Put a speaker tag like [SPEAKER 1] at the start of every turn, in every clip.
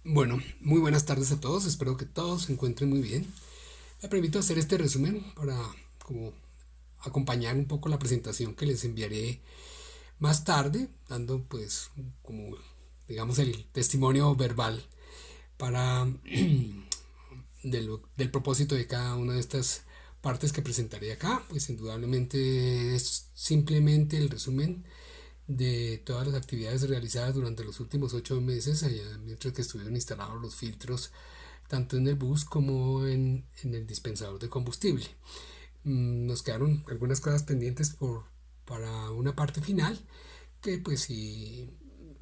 [SPEAKER 1] Bueno, muy buenas tardes a todos, espero que todos se encuentren muy bien. Me permito hacer este resumen para como acompañar un poco la presentación que les enviaré más tarde, dando pues como digamos el testimonio verbal para del propósito de cada una de estas partes que presentaré acá. Pues indudablemente es simplemente el resumen de todas las actividades realizadas durante los últimos 8 meses, allá mientras que estuvieron instalados los filtros tanto en el bus como en el dispensador de combustible. Nos quedaron algunas cosas pendientes para una parte final que pues si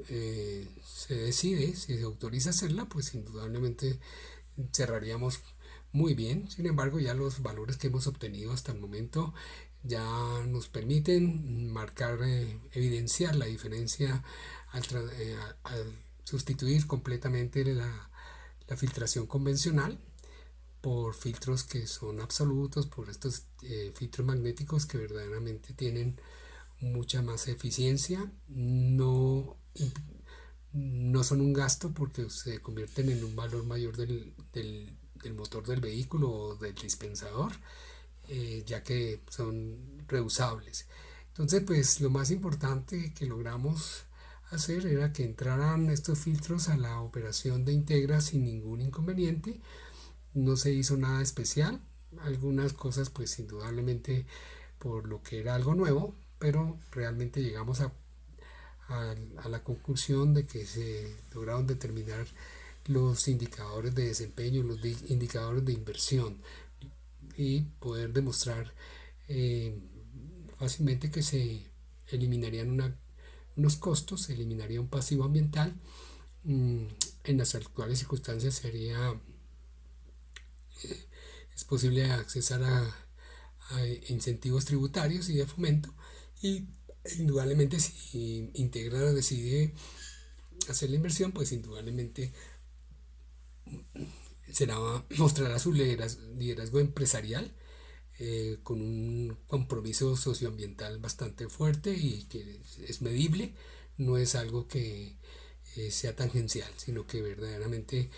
[SPEAKER 1] se decide, si se autoriza hacerla, pues indudablemente cerraríamos muy bien. Sin embargo, ya los valores que hemos obtenido hasta el momento ya nos permiten marcar, evidenciar la diferencia al sustituir completamente la filtración convencional por filtros que son absolutos, por estos filtros magnéticos que verdaderamente tienen mucha más eficiencia, no son un gasto porque se convierten en un valor mayor del motor del vehículo o del dispensador, ya que son reusables. Entonces, pues lo más importante que logramos hacer era que entraran estos filtros a la operación de Integra sin ningún inconveniente. No se hizo nada especial, algunas cosas pues indudablemente por lo que era algo nuevo, pero realmente llegamos a la conclusión de que se lograron determinar los indicadores de desempeño, indicadores de inversión y poder demostrar eh, fácilmente que se eliminarían unos costos, se eliminaría un pasivo ambiental. Mm, en las actuales circunstancias es posible accesar a incentivos tributarios y de fomento, y indudablemente si Integra decide hacer la inversión, pues indudablemente mostrará su liderazgo empresarial, con un compromiso socioambiental bastante fuerte y que es medible. No es algo que sea tangencial, sino que verdaderamente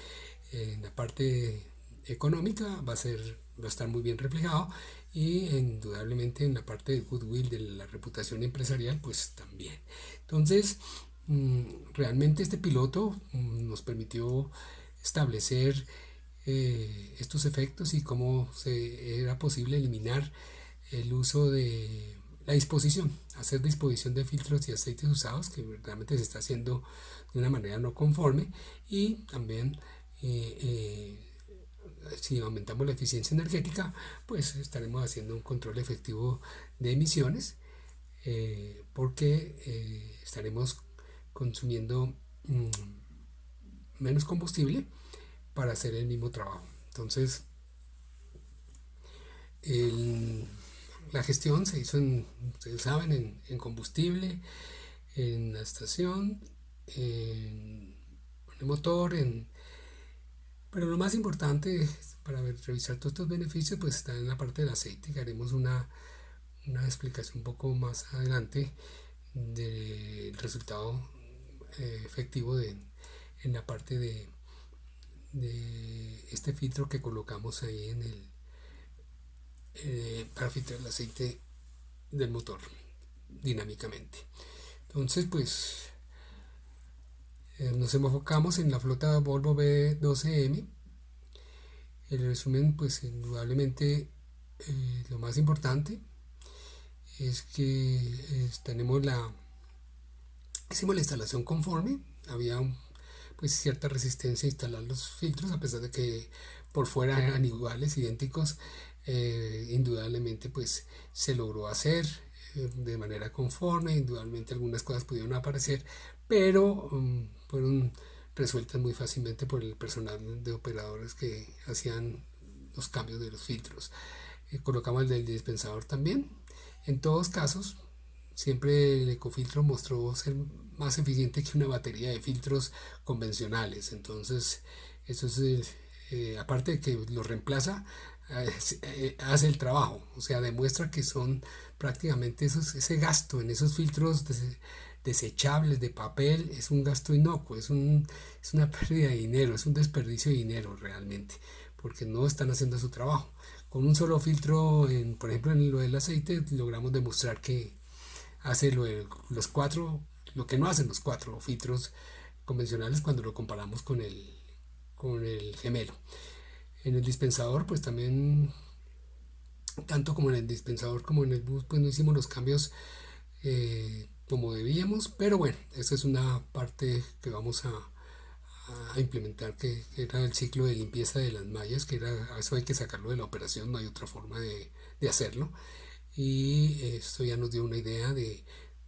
[SPEAKER 1] en la parte económica va a estar muy bien reflejado, y indudablemente en la parte de goodwill, de la reputación empresarial, pues también. Entonces, realmente este piloto nos permitió establecer estos efectos y cómo era posible eliminar el uso de la disposición, hacer disposición de filtros y aceites usados, que realmente se está haciendo de una manera no conforme, y también eh, eh, si aumentamos la eficiencia energética, pues estaremos haciendo un control efectivo de emisiones, porque estaremos consumiendo menos combustible para hacer el mismo trabajo. Entonces, el, la gestión se hizo, ustedes saben, en combustible, en la estación, en el motor, pero lo más importante para revisar todos estos beneficios pues está en la parte del aceite, que haremos una explicación un poco más adelante del resultado efectivo en la parte de este filtro que colocamos ahí para filtrar el aceite del motor dinámicamente. Entonces, pues nos enfocamos en la flota Volvo B12M. El resumen, pues indudablemente lo más importante es que tenemos hicimos la instalación conforme. Había pues cierta resistencia a instalar los filtros, a pesar de que por fuera eran iguales, idénticos. Indudablemente pues se logró hacer de manera conforme. Indudablemente algunas cosas pudieron aparecer, pero fueron resueltas muy fácilmente por el personal de operadores que hacían los cambios de los filtros. Colocamos el del dispensador también. En todos casos, siempre el ecofiltro mostró ser más eficiente que una batería de filtros convencionales. Entonces, eso es, aparte de que lo reemplaza, hace el trabajo. O sea, demuestra que son prácticamente ese gasto en esos filtros desechables, de papel, es un gasto inocuo, es una pérdida de dinero, es un desperdicio de dinero realmente, porque no están haciendo su trabajo. Con un solo filtro, por ejemplo en lo del aceite, logramos demostrar que hace los cuatro, lo que no hacen los cuatro filtros convencionales cuando lo comparamos con el gemelo. En el dispensador, pues también, tanto como en el dispensador como en el bus, pues no hicimos los cambios como debíamos, pero bueno, esa es una parte que vamos a implementar, que era el ciclo de limpieza de las mallas, que era, eso hay que sacarlo de la operación, no hay otra forma de hacerlo. Y esto ya nos dio una idea de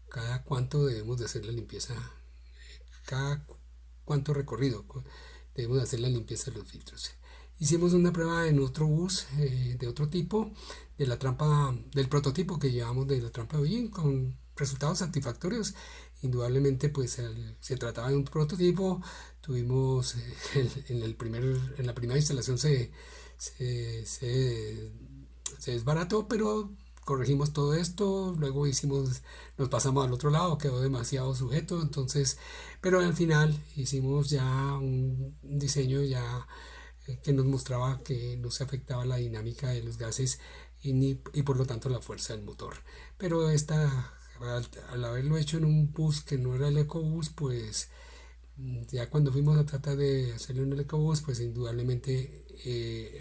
[SPEAKER 1] cada cuánto debemos de hacer la limpieza, cada cuánto recorrido debemos de hacer la limpieza de los filtros. Hicimos una prueba en otro bus de otro tipo, de la trampa, del prototipo que llevamos de la trampa de hollín, con resultados satisfactorios. Indudablemente pues se trataba de un prototipo. Tuvimos en la primera instalación se desbarató, pero corregimos todo esto, luego nos pasamos al otro lado, quedó demasiado sujeto, entonces, pero al final hicimos ya un diseño ya que nos mostraba que no se afectaba la dinámica de los gases y por lo tanto la fuerza del motor. Pero al haberlo hecho en un bus que no era el EcoBus, pues ya cuando fuimos a tratar de hacerlo en el EcoBus, pues indudablemente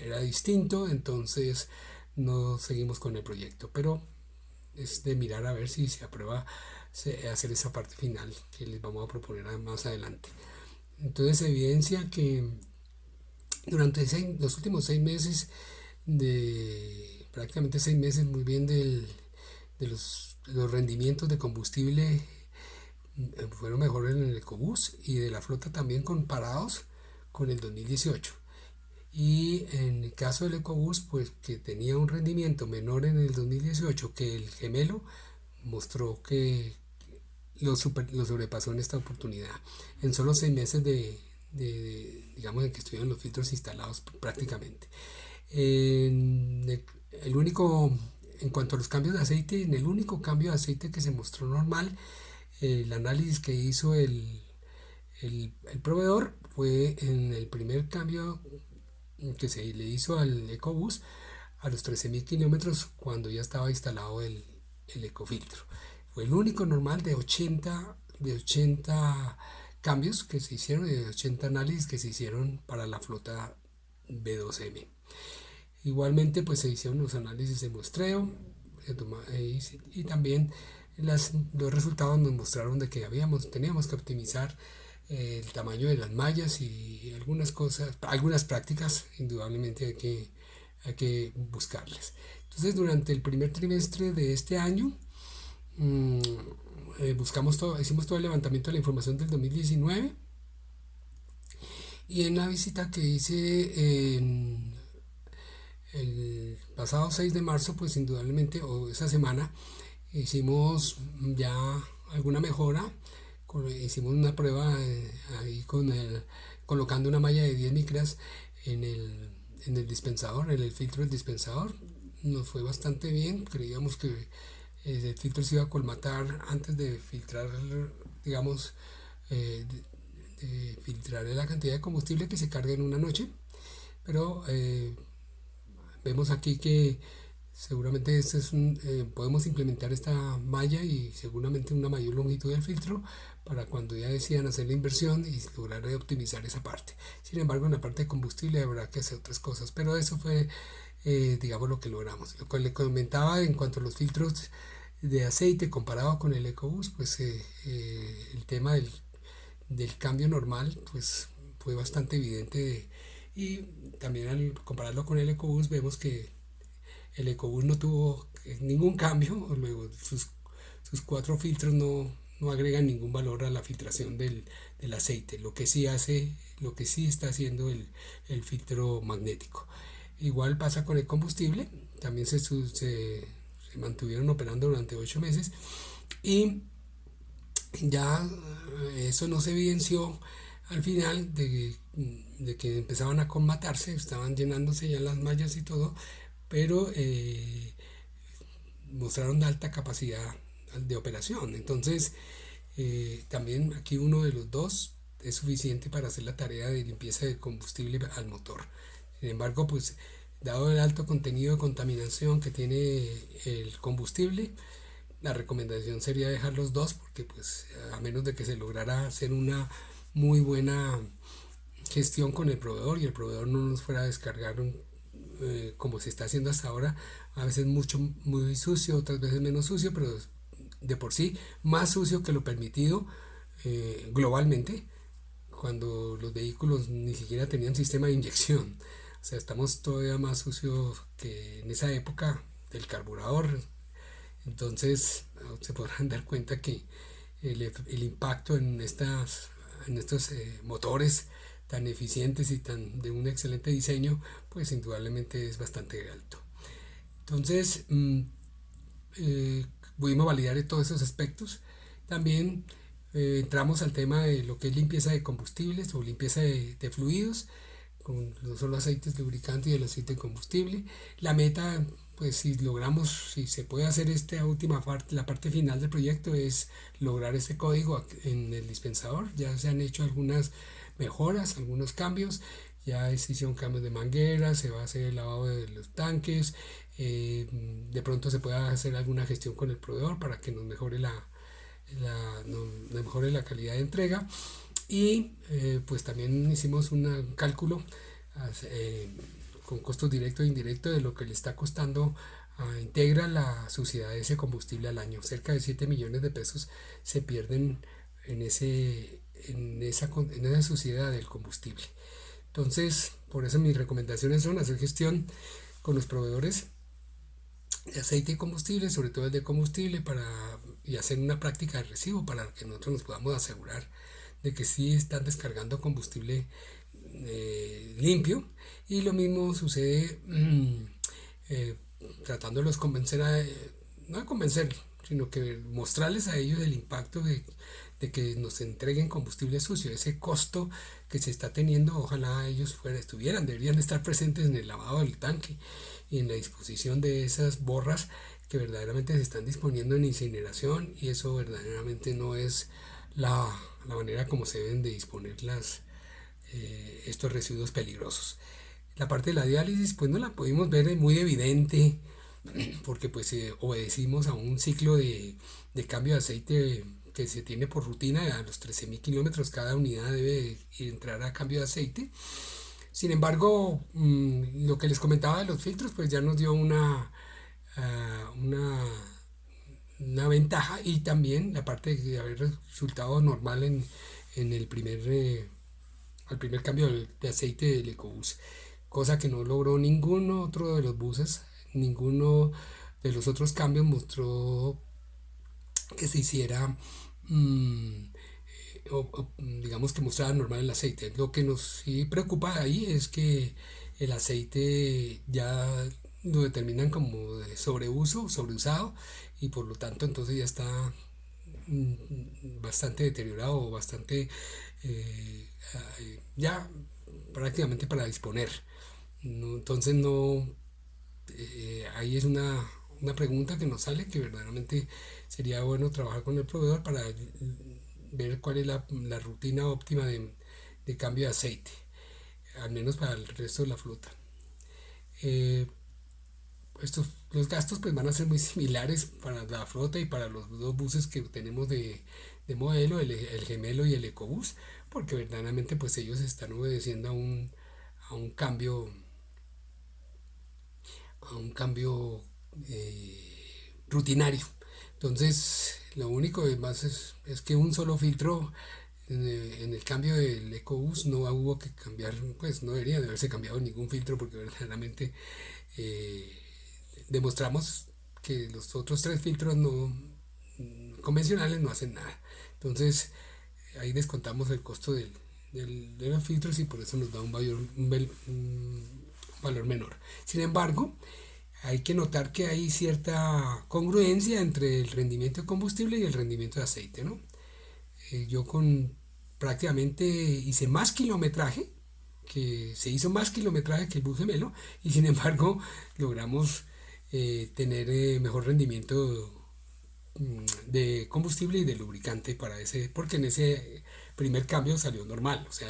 [SPEAKER 1] era distinto, entonces no seguimos con el proyecto, pero es de mirar a ver si se aprueba hacer esa parte final que les vamos a proponer más adelante. Entonces se evidencia que durante los últimos 6 meses, prácticamente 6 meses muy bien de los rendimientos de combustible fueron mejores en el EcoBus y de la flota también comparados con el 2018. Y en el caso del EcoBus, pues que tenía un rendimiento menor en el 2018 que el gemelo, mostró que lo sobrepasó en esta oportunidad. En solo 6 meses digamos, en que estuvieron los filtros instalados prácticamente. El único, en cuanto a los cambios de aceite, en el único cambio de aceite que se mostró normal, el análisis que hizo el proveedor fue en el primer cambio que se le hizo al EcoBus a los 13.000 kilómetros cuando ya estaba instalado el ecofiltro. Fue el único normal de 80 cambios que se hicieron, de 80 análisis que se hicieron para la flota B2M. Igualmente pues se hicieron los análisis de muestreo y también los resultados nos mostraron de que teníamos que optimizar el tamaño de las mallas y algunas cosas, algunas prácticas indudablemente hay que buscarlas. Entonces durante el primer trimestre de este año hicimos todo el levantamiento de la información del 2019 y en la visita que hice el pasado 6 de marzo, pues indudablemente, o esa semana, hicimos ya alguna mejora. Hicimos una prueba ahí colocando una malla de 10 micras en el dispensador, en el filtro del dispensador. Nos fue bastante bien, creíamos que el filtro se iba a colmatar antes de filtrar, digamos, de filtrar la cantidad de combustible que se carga en una noche, pero vemos aquí que seguramente podemos implementar esta malla y seguramente una mayor longitud del filtro para cuando ya decidan hacer la inversión y lograr optimizar esa parte. Sin embargo, en la parte de combustible habrá que hacer otras cosas, pero eso fue digamos lo que logramos. Lo que le comentaba en cuanto a los filtros de aceite comparado con el EcoBus, pues el tema del cambio normal pues fue bastante evidente y también al compararlo con el EcoBus vemos que el EcoBus no tuvo ningún cambio, luego sus 4 filtros no agregan ningún valor a la filtración del aceite, lo que sí está haciendo el filtro magnético. Igual pasa con el combustible, también se mantuvieron operando durante 8 meses y ya eso no se evidenció al final de que empezaban a colmatarse, estaban llenándose ya las mallas y todo, pero mostraron alta capacidad de operación. Entonces También aquí uno de los dos es suficiente para hacer la tarea de limpieza de combustible al motor. Sin embargo, pues dado el alto contenido de contaminación que tiene el combustible, la recomendación sería dejar los dos porque pues a menos de que se lograra hacer una muy buena gestión con el proveedor y el proveedor no nos fuera a descargar como se está haciendo hasta ahora, a veces mucho muy sucio, otras veces menos sucio, pero de por sí más sucio que lo permitido globalmente, cuando los vehículos ni siquiera tenían sistema de inyección. O sea, estamos todavía más sucios que en esa época del carburador. Entonces se podrán dar cuenta que el impacto en estos motores tan eficientes y tan de un excelente diseño, pues indudablemente es bastante alto. Entonces, eh, pudimos validar todos esos aspectos. También entramos al tema de lo que es limpieza de combustibles o limpieza de fluidos, con no solo aceites lubricantes y el aceite de combustible. La meta, pues si logramos, si se puede hacer esta última parte, la parte final del proyecto es lograr este código en el dispensador. Ya se han hecho algunas mejoras, algunos cambios. Ya se hicieron cambios de manguera, se va a hacer el lavado de los tanques, de pronto se pueda hacer alguna gestión con el proveedor para que nos mejore nos mejore la calidad de entrega. Y pues también hicimos un cálculo eh, con costos directos e indirectos de lo que le está costando a Integra la suciedad de ese combustible al año. Cerca de 7 millones de pesos se pierden en esa suciedad del combustible. Entonces, por eso mis recomendaciones son hacer gestión con los proveedores de aceite y combustible, sobre todo el de combustible, y hacer una práctica de recibo para que nosotros nos podamos asegurar de que sí están descargando combustible limpio. Y lo mismo sucede eh, tratándolos convencer no de convencer, sino que mostrarles a ellos el impacto de que nos entreguen combustible sucio, ese costo que se está teniendo. Ojalá ellos deberían estar presentes en el lavado del tanque y en la disposición de esas borras que verdaderamente se están disponiendo en incineración, y eso verdaderamente no es la manera como se deben de disponer estos residuos peligrosos. La parte de la diálisis pues no la pudimos ver muy evidente porque pues obedecimos a un ciclo de cambio de aceite que se tiene por rutina. A los 13.000 kilómetros cada unidad debe entrar a cambio de aceite. Sin embargo, lo que les comentaba de los filtros pues ya nos dio uh, una, una ventaja, y también la parte de haber resultado normal en al primer cambio de aceite del EcoBoost, cosa que no logró ninguno otro de los buses. Ninguno de los otros cambios mostró que se hiciera digamos que mostraba normal el aceite. Lo que nos sí preocupa ahí es que el aceite ya lo determinan como de sobreuso, sobreusado, y por lo tanto entonces ya está bastante deteriorado, bastante ya prácticamente para disponer. No, entonces no, ahí es una pregunta que nos sale, que verdaderamente sería bueno trabajar con el proveedor para ver cuál es la rutina óptima de cambio de aceite, al menos para el resto de la flota. Eh, los gastos pues van a ser muy similares para la flota y para los dos buses que tenemos de modelo, el Gemelo y el EcoBus, porque verdaderamente pues ellos están obedeciendo a un cambio a un cambio rutinario. Entonces, lo único más es que un solo filtro en el cambio del EcoBoost no hubo que cambiar, pues no debería de haberse cambiado ningún filtro, porque verdaderamente eh, demostramos que los otros tres filtros no convencionales no hacen nada. Entonces, ahí descontamos el costo de los filtros y por eso nos da un valor menor. Sin embargo, hay que notar que hay cierta congruencia entre el rendimiento de combustible y el rendimiento de aceite, ¿no? Yo prácticamente hice más kilometraje, que se hizo más kilometraje que el bus gemelo, y sin embargo logramos tener mejor rendimiento de combustible y de lubricante para ese, porque en ese primer cambio salió normal, o sea,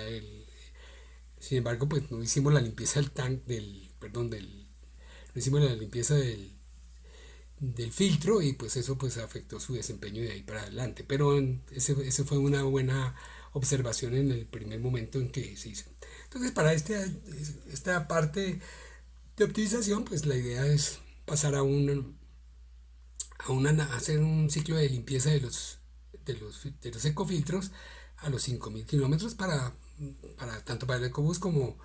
[SPEAKER 1] sin embargo, pues no hicimos la limpieza del tanque, perdón, no hicimos la limpieza del filtro y pues eso pues afectó su desempeño de ahí para adelante. Pero ese fue una buena observación en el primer momento en que se hizo. Entonces para esta parte de optimización pues la idea es pasar a hacer un ciclo de limpieza de los ecofiltros a los 5000 kilómetros tanto para el ecobús como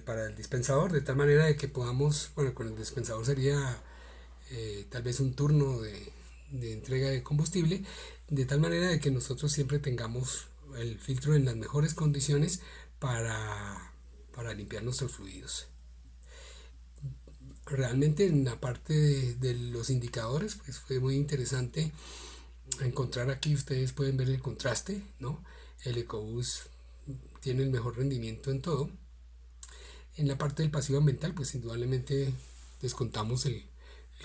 [SPEAKER 1] para el dispensador, de tal manera de que podamos, bueno, con el dispensador sería tal vez un turno de entrega de combustible, de tal manera de que nosotros siempre tengamos el filtro en las mejores condiciones para limpiar nuestros fluidos. Realmente en la parte de los indicadores pues fue muy interesante encontrar aquí, ustedes pueden ver el contraste, ¿no? El EcoBoost tiene el mejor rendimiento en todo. En la parte del pasivo ambiental pues indudablemente descontamos el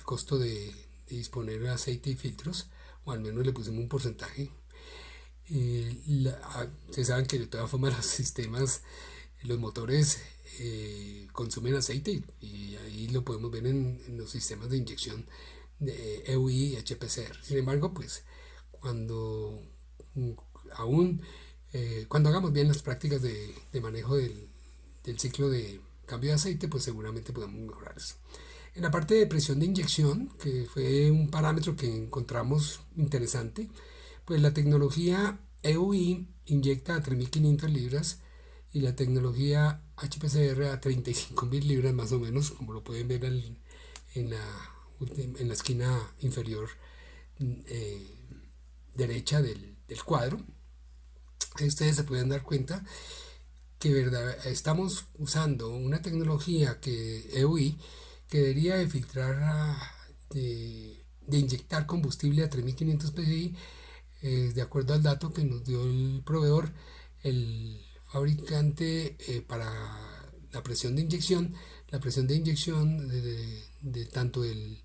[SPEAKER 1] costo de disponer de aceite y filtros, o al menos le pusimos un porcentaje. Ustedes saben que de todas formas los sistemas, los motores consumen aceite y ahí lo podemos ver en los sistemas de inyección de EUI y HPCR. Sin embargo, pues cuando aún cuando hagamos bien las prácticas de manejo del ciclo de cambio de aceite, pues seguramente podemos mejorar eso. En la parte de presión de inyección, que fue un parámetro que encontramos interesante, pues la tecnología EUI inyecta a 3.500 libras y la tecnología HPCR a 35.000 libras más o menos, como lo pueden ver en, la esquina inferior eh, derecha del cuadro. Ahí ustedes se pueden dar cuenta que verdad, estamos usando una tecnología que EUI que debería de filtrar, de inyectar combustible a 3.500 psi, de acuerdo al dato que nos dio el proveedor, el fabricante, para la presión de inyección de tanto del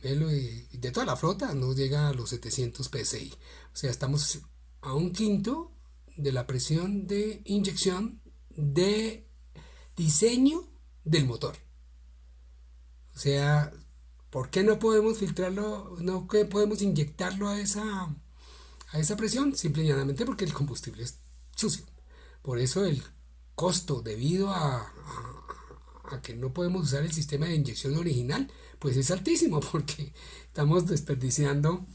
[SPEAKER 1] gemelo y de toda la flota no llega a los 700 psi. O sea, estamos a un quinto de la presión de inyección de diseño del motor. O sea, ¿por qué no podemos filtrarlo, no podemos inyectarlo a esa presión? Simple y llanamente porque el combustible es sucio. Por eso el costo debido a que no podemos usar el sistema de inyección original, pues es altísimo porque estamos desperdiciando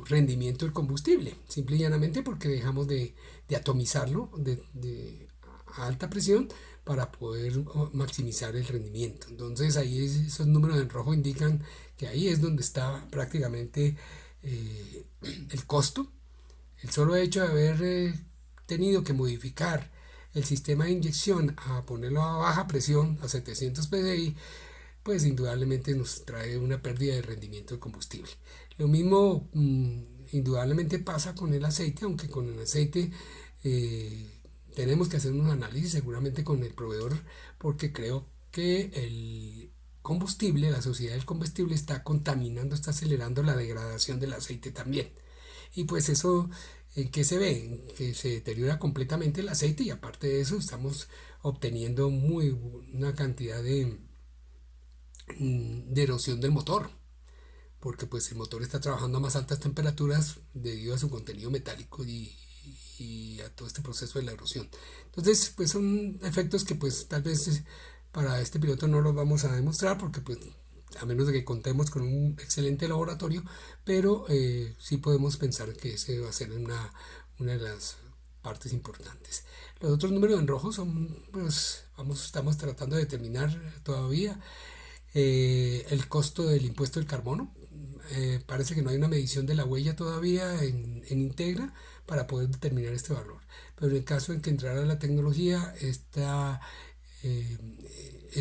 [SPEAKER 1] rendimiento del combustible, simple y llanamente porque dejamos de atomizarlo a alta presión para poder maximizar el rendimiento. Entonces ahí esos números en rojo indican que ahí es donde está prácticamente el costo. El solo hecho de haber tenido que modificar el sistema de inyección a ponerlo a baja presión, a 700 psi, pues indudablemente nos trae una pérdida de rendimiento de combustible. Lo mismo indudablemente pasa con el aceite, aunque con el aceite tenemos que hacer un análisis seguramente con el proveedor, porque creo que el combustible, la sociedad del combustible está contaminando, está acelerando la degradación del aceite también. Y pues eso, ¿en qué se ve? En que se deteriora completamente el aceite y aparte de eso estamos obteniendo una cantidad de erosión del motor, porque pues el motor está trabajando a más altas temperaturas debido a su contenido metálico y a todo este proceso de la erosión. Entonces, pues son efectos que pues tal vez para este piloto no los vamos a demostrar porque pues a menos de que contemos con un excelente laboratorio, pero sí podemos pensar que ese va a ser una de las partes importantes. Los otros números en rojo son, pues, estamos tratando de determinar todavía el costo del impuesto del carbono. Parece que no hay una medición de la huella todavía en Integra para poder determinar este valor. Pero en el caso en que entrara la tecnología,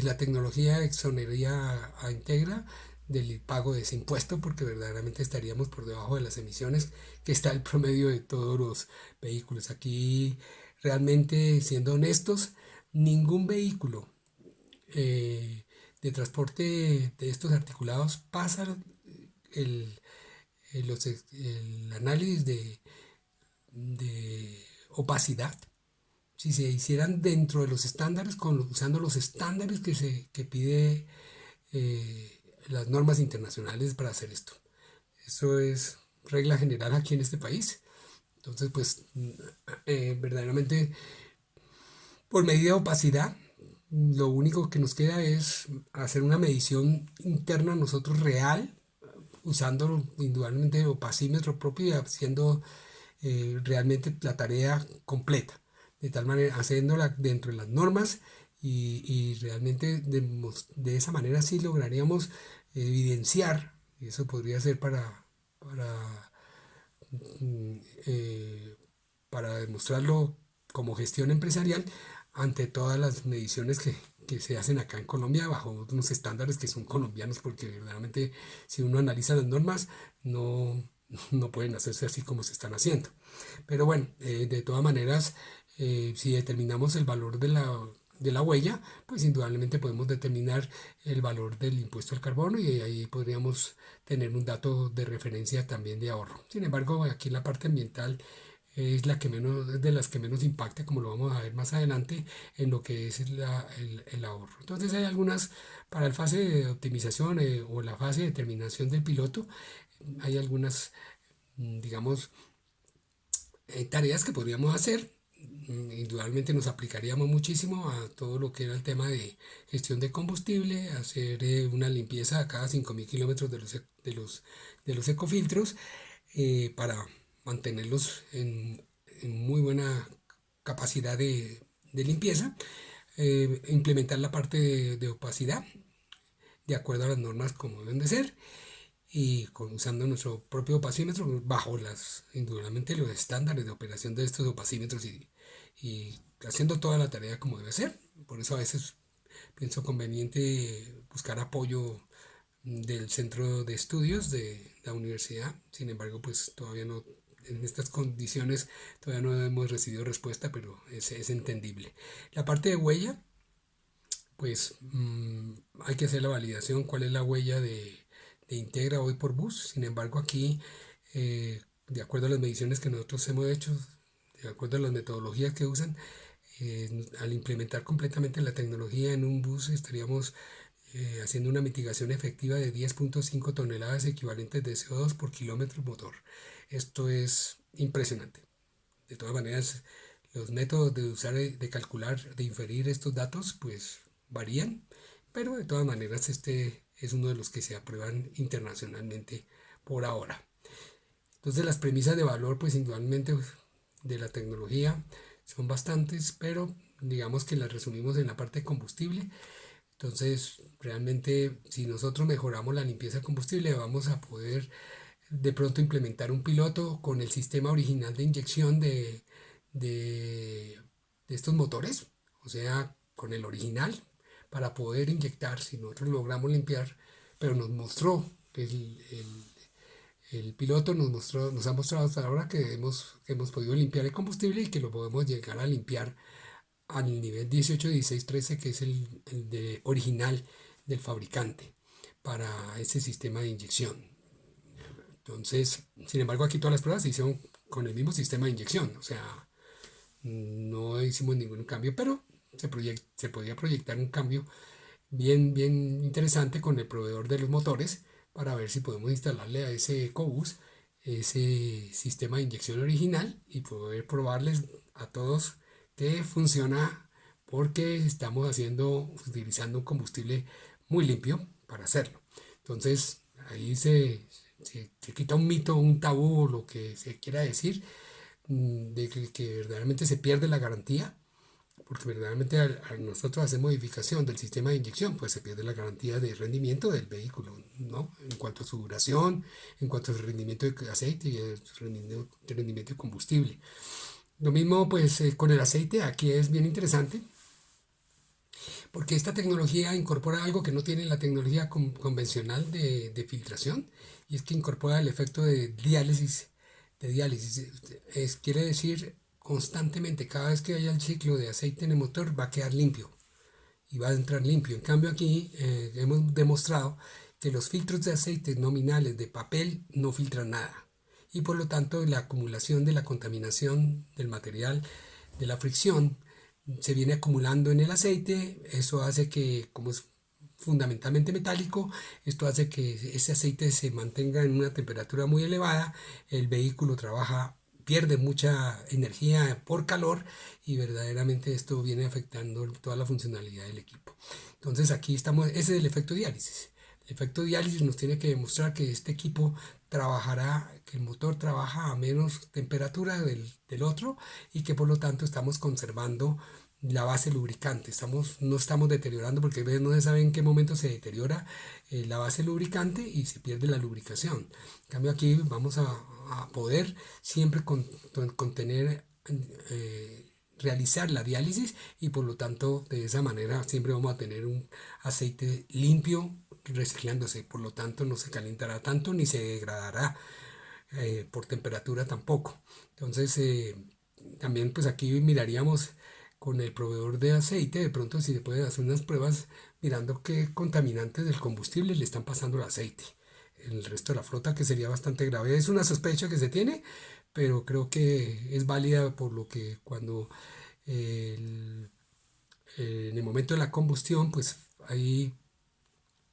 [SPEAKER 1] la tecnología exoneraría a Integra del pago de ese impuesto porque verdaderamente estaríamos por debajo de las emisiones que está el promedio de todos los vehículos. Aquí realmente, siendo honestos, ningún vehículo transporte de estos articulados pasa el, el análisis de opacidad. Si se hicieran dentro de los estándares, usando los estándares que pide las normas internacionales para hacer esto. Eso es regla general aquí en este país. Entonces, pues, verdaderamente, por medida de opacidad, lo único que nos queda es hacer una medición interna nosotros real, usando indudablemente el opacímetro propio y haciendo realmente la tarea completa, de tal manera haciéndola dentro de las normas y realmente de esa manera sí lograríamos evidenciar, y eso podría ser mm, eh, para demostrarlo como gestión empresarial ante todas las mediciones que se hacen acá en Colombia bajo unos estándares que son colombianos, porque verdaderamente si uno analiza las normas no, no pueden hacerse así como se están haciendo. Pero bueno, de todas maneras, si determinamos el valor de la huella, pues indudablemente podemos determinar el valor del impuesto al carbono y ahí podríamos tener un dato de referencia también de ahorro. Sin embargo, aquí la parte ambiental es la que menos, es de las que menos impacta, como lo vamos a ver más adelante, en lo que es el ahorro. Entonces hay algunas para la fase de optimización o la fase de determinación del piloto, hay algunas, digamos, tareas que podríamos hacer. Indudablemente nos aplicaríamos muchísimo a todo lo que era el tema de gestión de combustible, hacer una limpieza a cada 5.000 kilómetros de los ecofiltros para mantenerlos en muy buena capacidad de limpieza, implementar la parte de opacidad de acuerdo a las normas como deben de ser y usando nuestro propio opacímetro bajo indudablemente los estándares de operación de estos opacímetros y haciendo toda la tarea como debe ser. Por eso a veces pienso conveniente buscar apoyo del centro de estudios de la universidad. Sin embargo, pues todavía no, en estas condiciones todavía no hemos recibido respuesta, pero es entendible. La parte de huella, pues hay que hacer la validación, cuál es la huella de Integra hoy por bus. Sin embargo, aquí, de acuerdo a las mediciones que nosotros hemos hecho, de acuerdo a las metodologías que usan, al implementar completamente la tecnología en un bus estaríamos haciendo una mitigación efectiva de 10.5 toneladas equivalentes de CO2 por kilómetro motor. Esto es impresionante. De todas maneras, los métodos de usar, de calcular, de inferir estos datos, pues varían, pero de todas maneras este es uno de los que se aprueban internacionalmente por ahora. Entonces las premisas de valor, pues indudablemente de la tecnología son bastantes, pero digamos que las resumimos en la parte de combustible. Entonces, realmente, si nosotros mejoramos la limpieza de combustible, vamos a poder de pronto implementar un piloto con el sistema original de inyección de estos motores, o sea, con el original, para poder inyectar, si nosotros logramos limpiar, pero nos mostró, el piloto nos ha mostrado hasta ahora que hemos podido limpiar el combustible y que lo podemos llegar a limpiar al nivel 18, 16, 13, que es el de original del fabricante para ese sistema de inyección. Entonces, sin embargo, aquí todas las pruebas se hicieron con el mismo sistema de inyección, o sea, no hicimos ningún cambio, pero se podía proyectar un cambio bien interesante con el proveedor de los motores para ver si podemos instalarle a ese EcoBus ese sistema de inyección original y poder probarles a todos que funciona porque estamos utilizando un combustible muy limpio para hacerlo. Entonces ahí se quita un mito, un tabú, lo que se quiera decir, de que verdaderamente se pierde la garantía, porque verdaderamente al nosotros hacer modificación del sistema de inyección, pues se pierde la garantía de rendimiento del vehículo, ¿no? En cuanto a su duración, en cuanto al rendimiento de aceite y el rendimiento de combustible. Lo mismo pues con el aceite, aquí es bien interesante, porque esta tecnología incorpora algo que no tiene la tecnología convencional de filtración, y es que incorpora el efecto de diálisis. Quiere decir constantemente, cada vez que haya el ciclo de aceite en el motor va a quedar limpio y va a entrar limpio. En cambio aquí hemos demostrado que los filtros de aceites nominales de papel no filtran nada y por lo tanto la acumulación de la contaminación del material, de la fricción, se viene acumulando en el aceite. Eso hace que, como es fundamentalmente metálico, esto hace que ese aceite se mantenga en una temperatura muy elevada, el vehículo trabaja, pierde mucha energía por calor y verdaderamente esto viene afectando toda la funcionalidad del equipo. Entonces aquí estamos, ese es el efecto diálisis. El efecto diálisis nos tiene que demostrar que este equipo trabajará, que el motor trabaja a menos temperatura del otro y que por lo tanto estamos conservando la base lubricante. No estamos deteriorando porque a veces no se sabe en qué momento se deteriora la base lubricante y se pierde la lubricación. En cambio aquí vamos a poder siempre contener, realizar la diálisis y por lo tanto de esa manera siempre vamos a tener un aceite limpio reciclándose, por lo tanto no se calentará tanto ni se degradará por temperatura tampoco. Entonces también pues aquí miraríamos con el proveedor de aceite, de pronto si se pueden hacer unas pruebas mirando qué contaminantes del combustible le están pasando al aceite. El resto de la flota, que sería bastante grave. Es una sospecha que se tiene, pero creo que es válida por lo que cuando el, en el momento de la combustión, pues hay,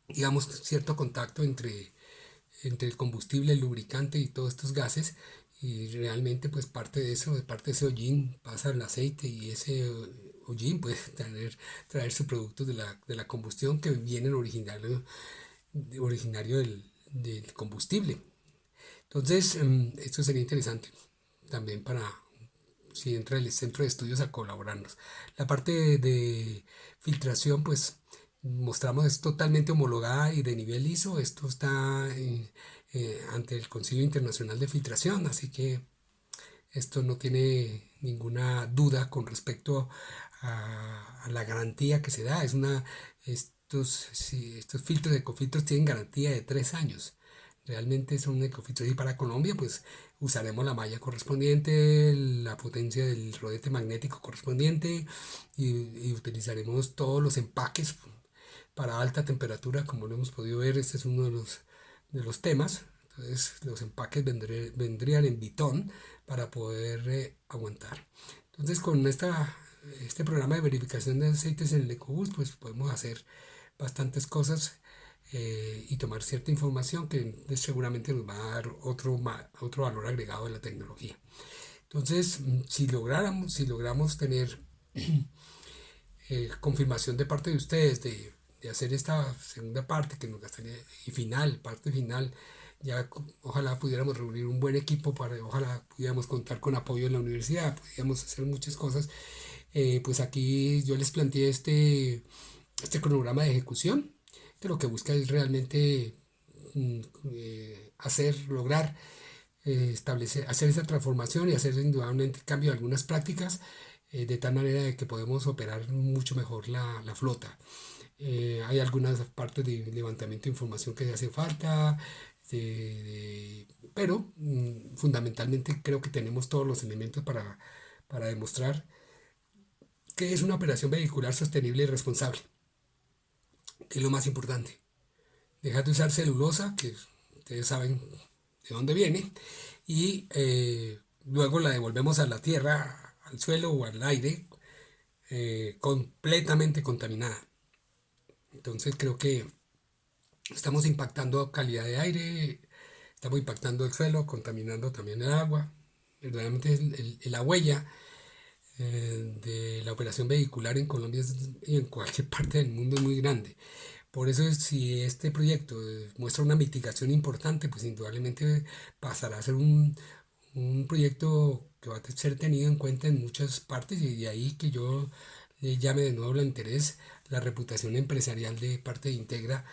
[SPEAKER 1] digamos, cierto contacto entre el combustible, el lubricante y todos estos gases y realmente pues parte de eso, de parte de ese hollín pasa al aceite y ese hollín puede traerse productos de la combustión que vienen originario del combustible. Entonces esto sería interesante también para si entra el centro de estudios a colaborarnos. La parte de filtración, pues mostramos es totalmente homologada y de nivel ISO. Esto está ante el Concilio Internacional de Filtración, así que esto no tiene ninguna duda con respecto a la garantía que se da. Estos filtros de ecofiltros tienen garantía de 3 años. Realmente son ecofiltros y para Colombia pues usaremos la malla correspondiente, la potencia del rodete magnético correspondiente y utilizaremos todos los empaques para alta temperatura, como lo hemos podido ver. Este es uno de los temas. Entonces los empaques vendrían en bitón para poder aguantar. Entonces con este programa de verificación de aceites en el EcoBoost pues podemos hacer bastantes cosas y tomar cierta información que seguramente nos va a dar otro valor agregado de la tecnología. Entonces, si logramos tener confirmación de parte de ustedes de hacer esta segunda parte que nos gastaría y parte final, ya ojalá pudiéramos reunir un buen equipo ojalá pudiéramos contar con apoyo de la universidad, pudiéramos hacer muchas cosas. Pues aquí yo les planteé este cronograma de ejecución que lo que busca es realmente lograr hacer esa transformación y hacer indudablemente cambio de algunas prácticas de tal manera de que podemos operar mucho mejor la flota. Hay algunas partes de levantamiento de información que se hace falta, pero fundamentalmente creo que tenemos todos los elementos para demostrar que es una operación vehicular sostenible y responsable, que es lo más importante. Dejar de usar celulosa, que ustedes saben de dónde viene, y luego la devolvemos a la tierra, al suelo o al aire, completamente contaminada. Entonces creo que estamos impactando calidad de aire, estamos impactando el suelo, contaminando también el agua. Verdaderamente la huella de la operación vehicular en Colombia y en cualquier parte del mundo es muy grande. Por eso si este proyecto muestra una mitigación importante, pues indudablemente pasará a ser un proyecto que va a ser tenido en cuenta en muchas partes y de ahí que yo le llame de nuevo el interés, la reputación empresarial de parte de Integra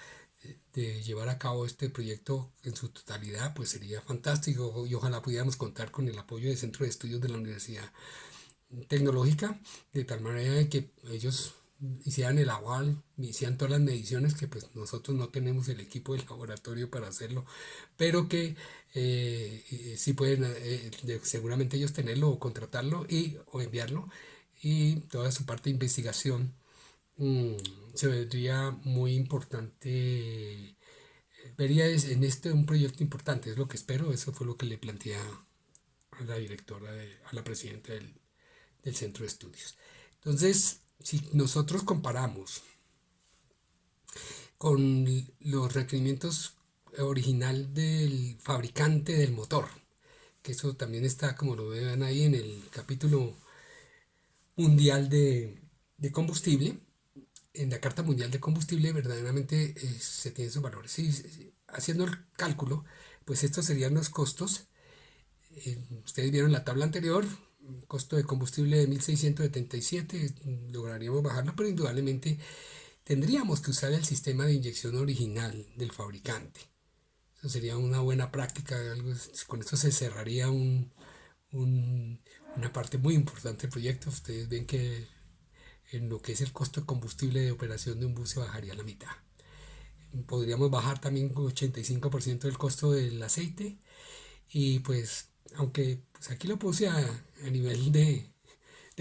[SPEAKER 1] de llevar a cabo este proyecto en su totalidad, pues sería fantástico y ojalá pudiéramos contar con el apoyo del Centro de Estudios de la Universidad Tecnológica, de tal manera que ellos hicieran el aval, hicieran todas las mediciones que pues nosotros no tenemos el equipo del laboratorio para hacerlo, pero que sí pueden seguramente ellos tenerlo o contratarlo o enviarlo y toda su parte de investigación mm, se vería muy importante, vería en este un proyecto importante, es lo que espero, eso fue lo que le planteé a la directora, a la presidenta del centro de estudios. Entonces, si nosotros comparamos con los requerimientos original del fabricante del motor, que eso también está, como lo ven ahí en el capítulo mundial de combustible, en la Carta Mundial de Combustible verdaderamente se tienen sus valores. Y haciendo el cálculo, pues estos serían los costos. Ustedes vieron la tabla anterior, costo de combustible de 1677, lograríamos bajarlo, pero indudablemente tendríamos que usar el sistema de inyección original del fabricante. Eso sería una buena práctica, algo, con esto se cerraría un, una parte muy importante del proyecto. Ustedes ven que en lo que es el costo de combustible de operación de un bus se bajaría a la mitad. Podríamos bajar también un 85% del costo del aceite y pues, aunque pues aquí lo puse a nivel de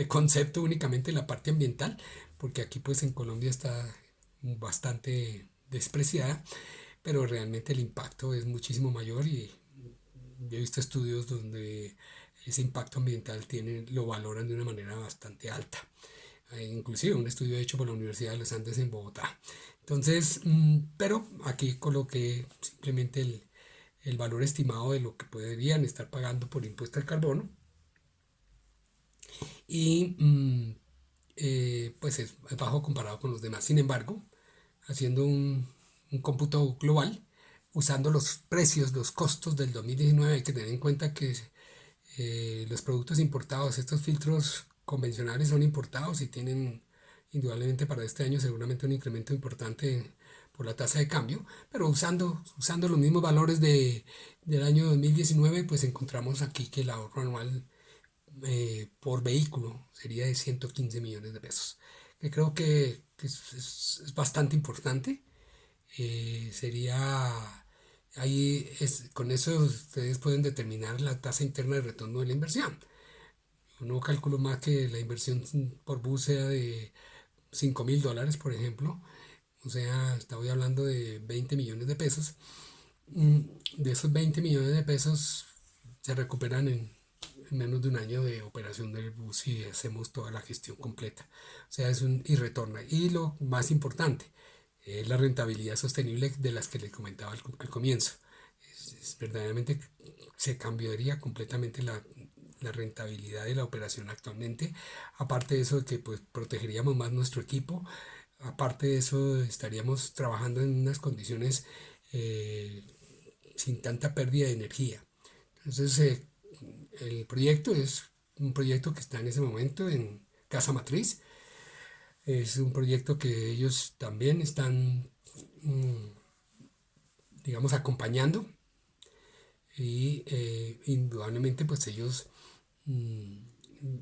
[SPEAKER 1] concepto únicamente la parte ambiental, porque aquí pues en Colombia está bastante despreciada, pero realmente el impacto es muchísimo mayor y yo he visto estudios donde ese impacto ambiental lo valoran de una manera bastante alta. Inclusive un estudio hecho por la Universidad de los Andes en Bogotá. Entonces, pero aquí coloqué simplemente el valor estimado de lo que podrían estar pagando por impuesto al carbono y pues es bajo comparado con los demás. Sin embargo, haciendo un cómputo global, usando los precios, los costos del 2019, hay que tener en cuenta que los productos importados, estos filtros convencionales son importados y tienen indudablemente para este año seguramente un incremento importante por la tasa de cambio, pero usando los mismos valores del año 2019, pues encontramos aquí que el ahorro anual por vehículo sería de 115 millones de pesos, que creo que es bastante importante. Sería ahí con eso ustedes pueden determinar la tasa interna de retorno de la inversión. Uno calculó más que la inversión por bus sea de $5.000, por ejemplo. O sea, estaba hablando de 20 millones de pesos. De esos 20 millones de pesos se recuperan en menos de un año de operación del bus y hacemos toda la gestión completa. O sea, y retorna. Y lo más importante, la rentabilidad sostenible de las que les comentaba al comienzo. Verdaderamente se cambiaría completamente la rentabilidad de la operación actualmente. Aparte de eso, de que pues, protegeríamos más nuestro equipo. Aparte de eso, estaríamos trabajando en unas condiciones eh, sin tanta pérdida de energía. Entonces, el proyecto es un proyecto que está en ese momento en Casa Matriz. Es un proyecto que ellos también están, mm, digamos, acompañando y indudablemente pues ellos mm,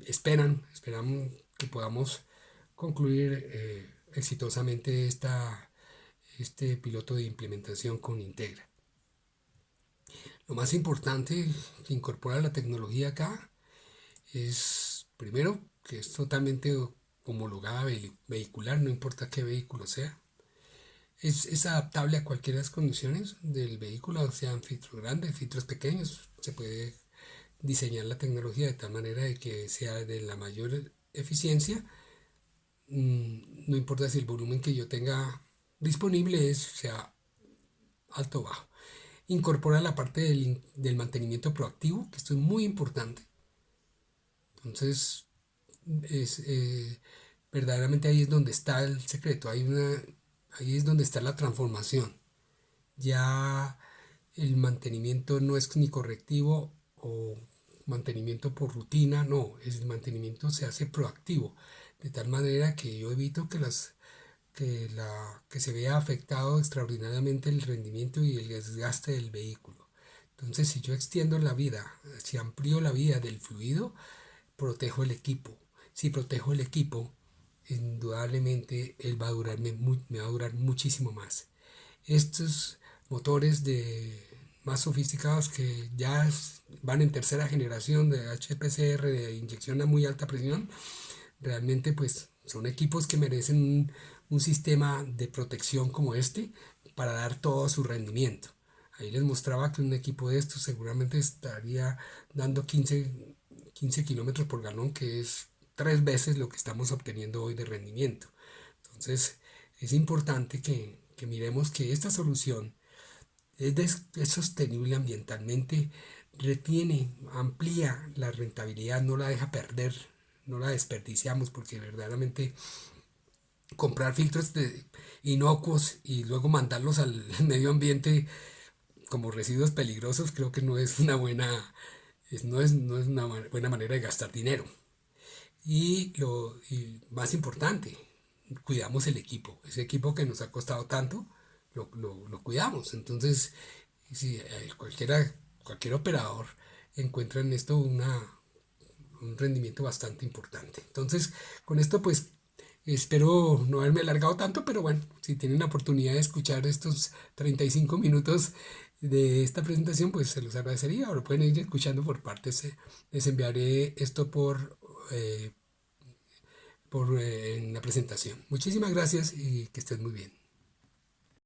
[SPEAKER 1] esperan que podamos concluir exitosamente este piloto de implementación con Integra. Lo más importante que incorpora la tecnología acá es, primero, que es totalmente homologada vehicular, no importa qué vehículo sea. Es adaptable a cualquiera de las condiciones del vehículo, sean filtros grandes, filtros pequeños. Se puede diseñar la tecnología de tal manera de que sea de la mayor eficiencia. No importa si el volumen que yo tenga disponible sea alto o bajo. Incorpora la parte del mantenimiento proactivo, que esto es muy importante. Entonces, es, verdaderamente ahí es donde está el secreto, ahí es donde está la transformación. Ya el mantenimiento no es ni correctivo o mantenimiento por rutina, no, el mantenimiento se hace proactivo, de tal manera que yo evito que se vea afectado extraordinariamente el rendimiento y el desgaste del vehículo. Entonces, si yo extiendo la vida, si amplío la vida del fluido, protejo el equipo. Si protejo el equipo, indudablemente él va a me va a durar muchísimo más. Estos motores más sofisticados que ya van en tercera generación de HPCR de inyección a muy alta presión, realmente pues Son equipos que merecen un sistema de protección como este para dar todo su rendimiento. Ahí les mostraba que un equipo de estos seguramente estaría dando 15 kilómetros por galón, que es 3 veces lo que estamos obteniendo hoy de rendimiento. Entonces, es importante que miremos que esta solución es sostenible ambientalmente, retiene, amplía la rentabilidad, no la deja perder, no la desperdiciamos, porque verdaderamente comprar filtros inocuos y luego mandarlos al medio ambiente como residuos peligrosos, creo que no es una no es una buena manera de gastar dinero. Y más importante, cuidamos el equipo. Ese equipo que nos ha costado tanto, lo cuidamos. Entonces, si cualquier operador encuentra en esto un rendimiento bastante importante. Entonces, con esto pues espero no haberme alargado tanto, pero bueno, si tienen la oportunidad de escuchar estos 35 minutos de esta presentación, pues se los agradecería. O lo pueden ir escuchando por partes. Les enviaré esto en la presentación. Muchísimas gracias y que estén muy bien.